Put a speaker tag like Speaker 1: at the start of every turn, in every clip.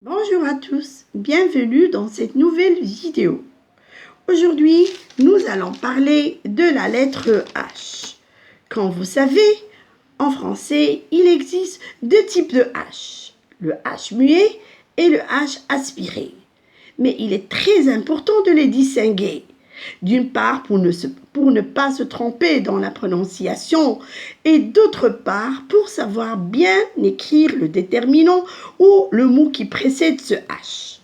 Speaker 1: Bonjour à tous, bienvenue dans cette nouvelle vidéo. Aujourd'hui, nous allons parler de la lettre H. Comme vous savez, en français, il existe deux types de H, le H muet et le H aspiré. Mais il est très important de les distinguer. D'une part, pour ne pas se tromper dans la prononciation et d'autre part, pour savoir bien écrire le déterminant ou le mot qui précède ce H.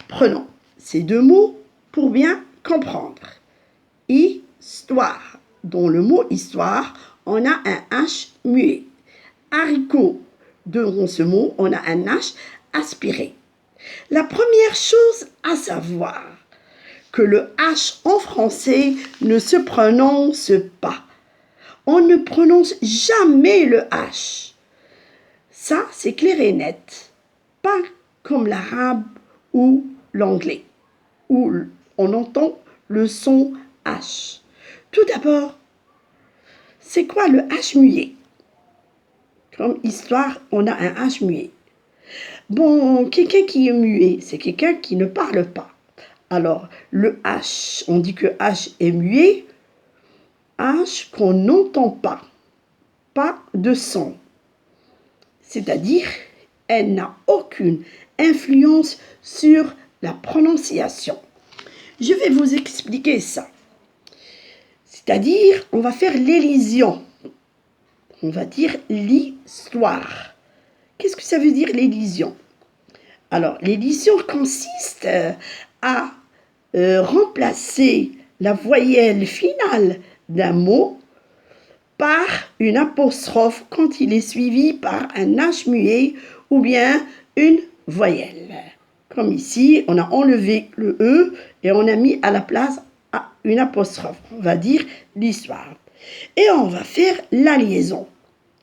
Speaker 1: Prenons ces deux mots pour bien comprendre. Histoire. Dans le mot histoire, on a un H muet. Haricot. Dans ce mot, on a un H aspiré. La première chose à savoir, que le H en français ne se prononce pas. On ne prononce jamais le H. Ça, c'est clair et net. Pas comme l'arabe ou l'anglais, où on entend le son H. Tout d'abord, c'est quoi le H muet? Comme histoire, on a un H muet. Bon, quelqu'un qui est muet, c'est quelqu'un qui ne parle pas. Alors, le H, on dit que H est muet, H qu'on n'entend pas de son. C'est-à-dire, elle n'a aucune influence sur la prononciation. Je vais vous expliquer ça. C'est-à-dire, on va faire l'élision. On va dire l'histoire. Qu'est-ce que ça veut dire l'élision? Alors, l'élision consiste à remplacer la voyelle finale d'un mot par une apostrophe quand il est suivi par un H muet ou bien une voyelle. Comme ici, on a enlevé le E et on a mis à la place une apostrophe. On va dire l'histoire. Et on va faire la liaison.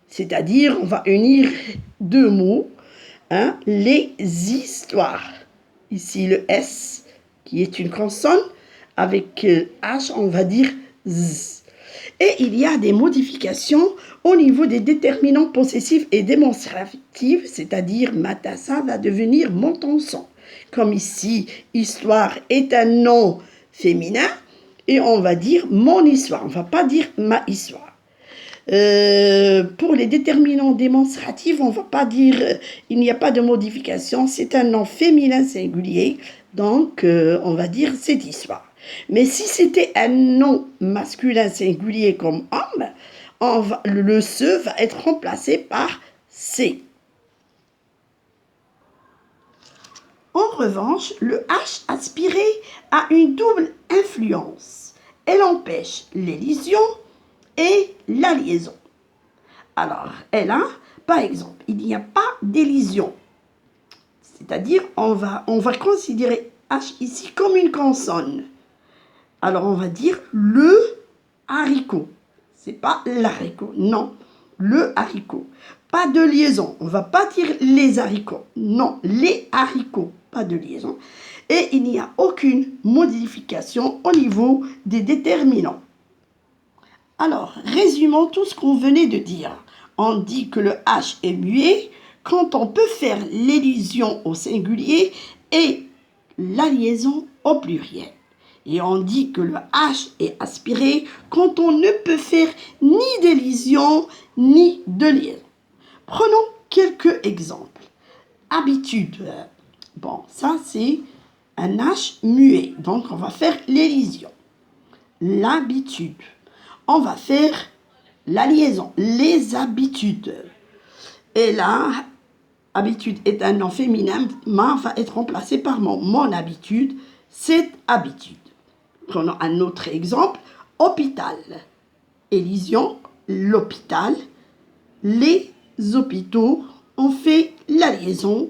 Speaker 1: C'est-à-dire, on va unir deux mots, les histoires. Ici, le S, qui est une consonne, avec H, on va dire Z. Et il y a des modifications au niveau des déterminants possessifs et démonstratifs, c'est-à-dire Matassa va devenir Montenson. Comme ici, histoire est un nom féminin et on va dire mon histoire, on ne va pas dire ma histoire. Pour les déterminants démonstratifs, on ne va pas dire il n'y a pas de modification, c'est un nom féminin singulier, donc on va dire cette histoire. Mais si c'était un nom masculin singulier comme homme, le se va être remplacé par c. En revanche, le H aspiré a une double influence. Elle empêche l'élision et la liaison. Alors, elle a, par exemple, il n'y a pas d'élision. C'est-à-dire, on va considérer H ici comme une consonne. Alors, on va dire le haricot. C'est pas l'haricot, non. Le haricot. Pas de liaison. On ne va pas dire les haricots. Non, les haricots. Pas de liaison. Et il n'y a aucune modification au niveau des déterminants. Alors, résumons tout ce qu'on venait de dire. On dit que le H est muet quand on peut faire l'élision au singulier et la liaison au pluriel. Et on dit que le H est aspiré quand on ne peut faire ni d'élision ni de liaison. Prenons quelques exemples. Habitude. Bon, ça c'est un H muet, donc on va faire l'élision. L'habitude. On va faire la liaison, les habitudes. Et là, habitude est un nom féminin, ma va être remplacé par mon habitude, cette habitude. Prenons un autre exemple, hôpital. Élision, l'hôpital, les hôpitaux, on fait la liaison,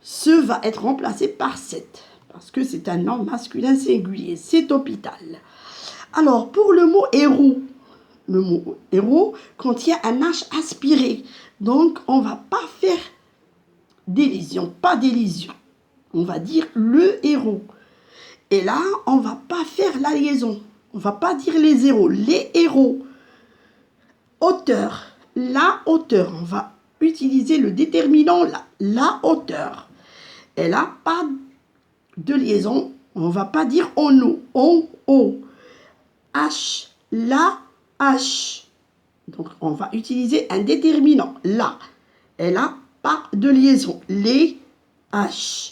Speaker 1: ce va être remplacé par cette, parce que c'est un nom masculin singulier, cet hôpital. Alors, pour le mot héros contient un H aspiré, donc on ne va pas faire d'élision, pas d'élision. On va dire le héros. Et là, on ne va pas faire la liaison. On ne va pas dire les héros, les héros. Hauteur, la hauteur. On va utiliser le déterminant là, la hauteur. Elle n'a pas de liaison. On ne va pas dire on, o. H, la, H. Donc, on va utiliser un déterminant, la. Elle n'a pas de liaison, les H.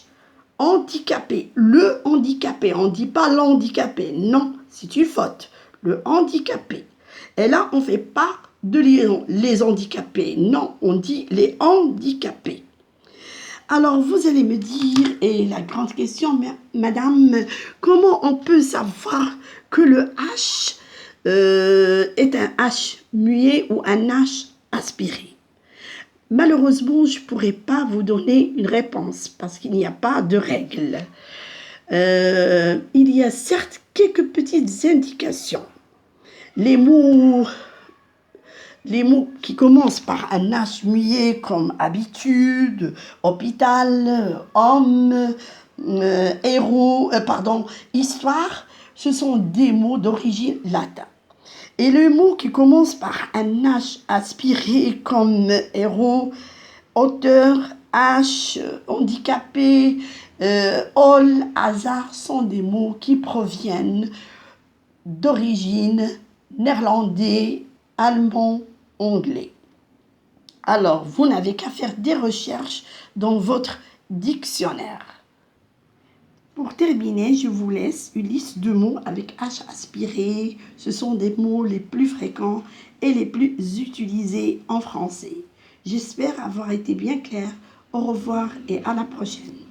Speaker 1: Handicapé, le handicapé, on ne dit pas l'handicapé, non, c'est une faute. Le handicapé. Et là, on ne fait pas de liaison, les handicapés, non, on dit les handicapés. Alors, vous allez me dire, et la grande question, madame, comment on peut savoir que le H est un H muet ou un H aspiré? Malheureusement, je ne pourrais pas vous donner une réponse parce qu'il n'y a pas de règle. Il y a certes quelques petites indications. Les mots qui commencent par un H muet comme habitude, hôpital, homme, histoire, ce sont des mots d'origine latine. Et le mot qui commence par un H aspiré comme héros, auteur, H, handicapé, hall, hasard sont des mots qui proviennent d'origine néerlandais, allemand, anglais. Alors, vous n'avez qu'à faire des recherches dans votre dictionnaire. Pour terminer, je vous laisse une liste de mots avec H aspiré. Ce sont des mots les plus fréquents et les plus utilisés en français. J'espère avoir été bien claire. Au revoir et à la prochaine.